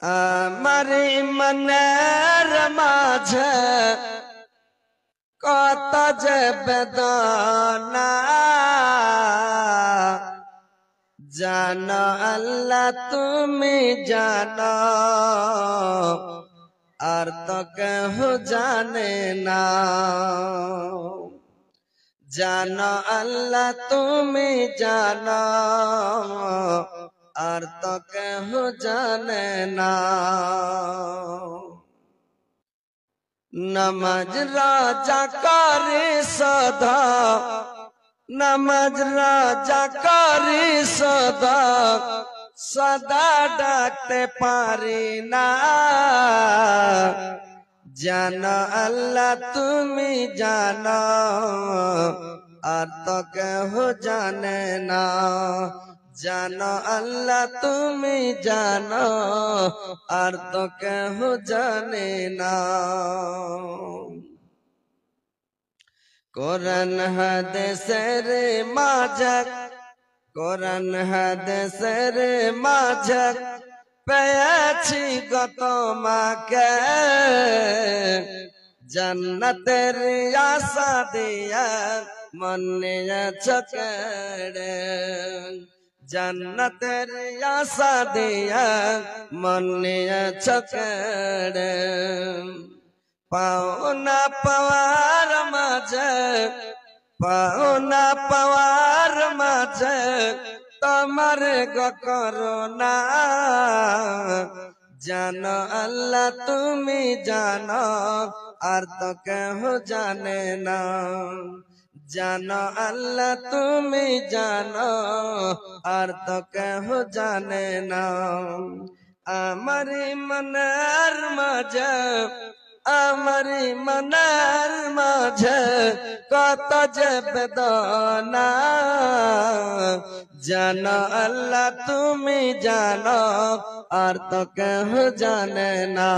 আমার মনের মাঝে কত যে বেদনা জানো আল্লাহ তুমি জানো আর তো কেহ জানে না জানো আল্লাহ তুমি জানো আর তো কেহ জানে না नमाज राजा करे सदा नमाज राजा करे सदा सदा डाकते पारी ना जानो अल्लाह तुम्ही जानो আর তো কেহ জানে না জানো আল্লাহ তুমি জানো আর তো কেহ জানে না কোরআন হাদিসের মাঝে কোরআন হাদিসের মাঝে পেয়েছি গো তোমাকে জান্নাতের আশা দিয়া মনে চকেড়ে জান্নাতের আশা দিয়া মনে চকেড়ে পাওনা পাওয়ার মাঝে পাওনা পাওয়ার মাঝে তোমার গো করুণা জানো আল্লাহ তুমি জানো আর তো কেহ জানে না জানো আল্লাহ তুমি জানো আর তো কেহ জানে না আমারি মনের মাঝে আমারি মনের মাঝে কত যে বেদনা জানো আল্লাহ তুমি জানো আর তো কেহ জানে না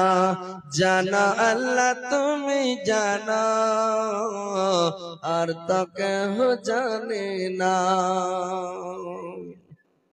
জানো আল্লাহ তুমি জানো আর তো কেহ জানে না